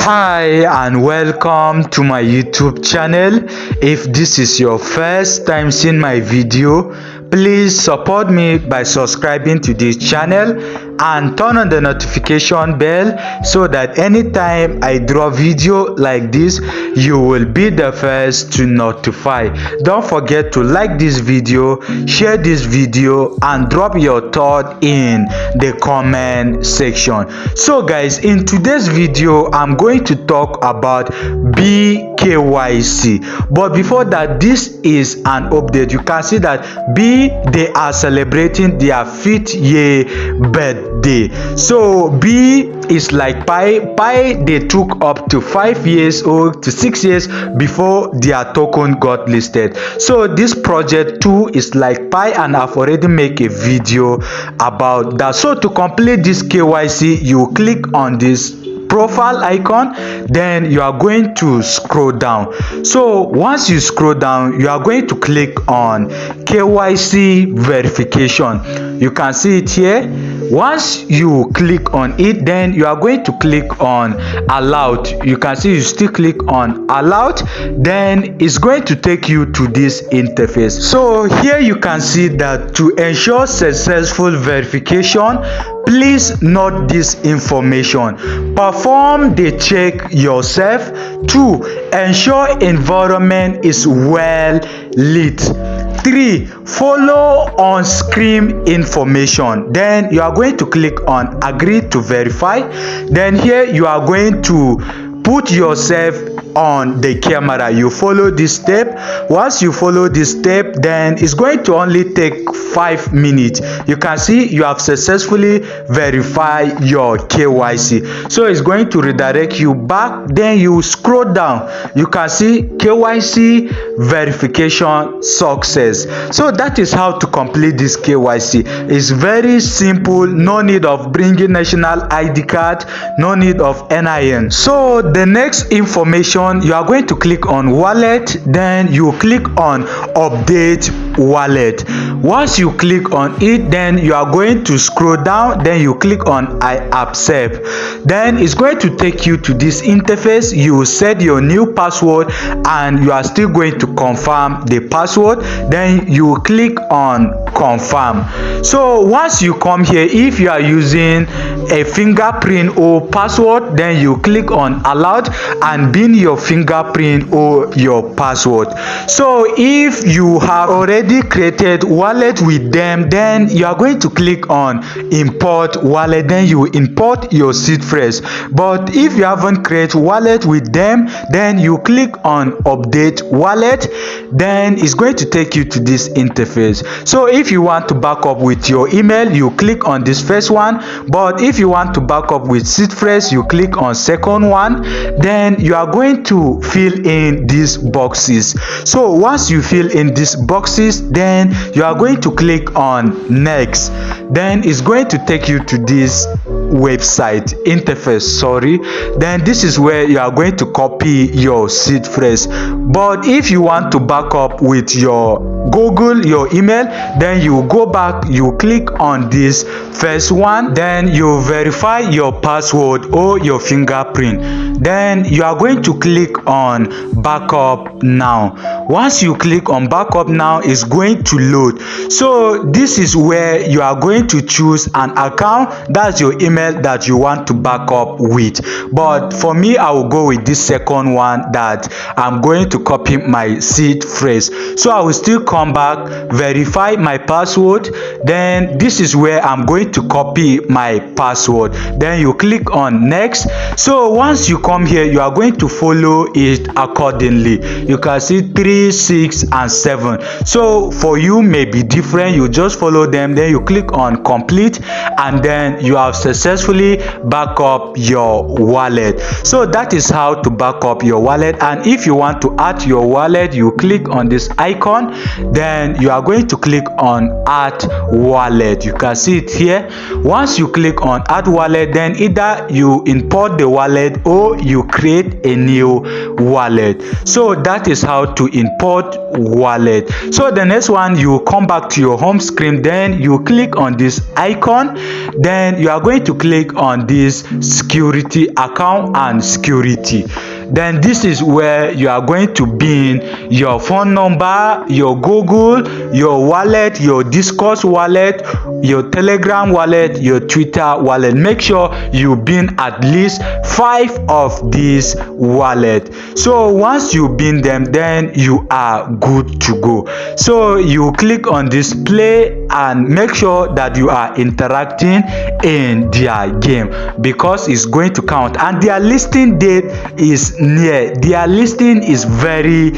Hi and welcome to my YouTube channel. If this is your first time seeing my video, please support me by subscribing to this channel and turn on the notification bell so that anytime I drop video like this, you will be the first to notify. Don't forget to like this video, share this video, and drop your thought in the comment section. So guys, in today's video I'm going to talk about Bee KYC. But before that, this is an update. You can see that Bee, they are celebrating their 5th year birthday. So Bee is like Pi. They took up to 5 years or to 6 years before their token got listed. So this project too is like Pi, and I've already made a video about that. So to complete this KYC, you click on this profile icon, then you are going to scroll down. So once you scroll down, you are going to click on KYC verification. You can see it here. Once you click on it, then you are going to click on allowed. You can see you still click on allowed, then it's going to take you to this interface. So here you can see that to ensure successful verification, please note this information. Perform the check yourself. 2. Ensure environment is well lit. 3. Follow on screen information. Then you are going to click on agree to verify. Then here you are going to put yourself on the camera. You follow this step. Once you follow this step, then it's going to only take 5 minutes. You can see you have successfully verified your KYC. So it's going to redirect you back. Then you scroll down. You can see KYC verification success. So that is how to complete this KYC. It's very simple. No need of bringing national ID card. No need of NIN. So the next information, you are going to click on wallet. Then you click on update wallet. Once you click on it, then you are going to scroll down. Then you click on I accept. Then it's going to take you to this interface. You set your new password and you are still going to confirm the password. Then you click on confirm. So once you come here, if you are using a fingerprint or password, then you click on allowed and bin your fingerprint or your password. So if you have already created wallet with them, then you are going to click on import wallet. Then you import your seed phrase. But if you haven't created wallet with them, then you click on update wallet. Then it's going to take you to this interface. So if you want to back up with your email, you click on this first one. But if you want to back up with seed phrase, you click on second one. Then you are going to fill in these boxes. So once you fill in these boxes, then you are going to click on next. Then it's going to take you to this website interface. Then this is where you are going to copy your seed phrase. But if you want to back up with your Google, your email, then you go back, you click on this first one, then you verify your password or your fingerprint. Then you are going to click on backup now. Once you click on backup now, it's going to load. So this is where you are going to choose an account. That's your email that you want to back up with. But for me, I will go with this second one that I'm going to copy my seed phrase. So I will still come back, verify my password. Then this is where I'm going to copy my password. Then you click on next. So once you come here, you are going to follow it accordingly. You can see 3, 6, and 7. So for you may be different. You just follow them. Then you click on complete, and then you have successfully back up your wallet. So that is how to back up your wallet. And if you want to add your wallet, you click on this icon. then you are going to click on add wallet. You can see it here. Once you click on add wallet, then either you import the wallet or you create a new wallet. So that is how to import wallet. So the next one, you come back to your home screen, then you click on this icon, then you are going to click on this security account and security. Then this is where you are going to bin your phone number, your Google, your wallet, your Discord wallet, your Telegram wallet, your Twitter wallet. Make sure you bin at least 5 of these wallet. So once you bin them, then you are good to go. So you click on display and make sure that you are interacting in their game, because it's going to count, and their listing date is near. Their listing is very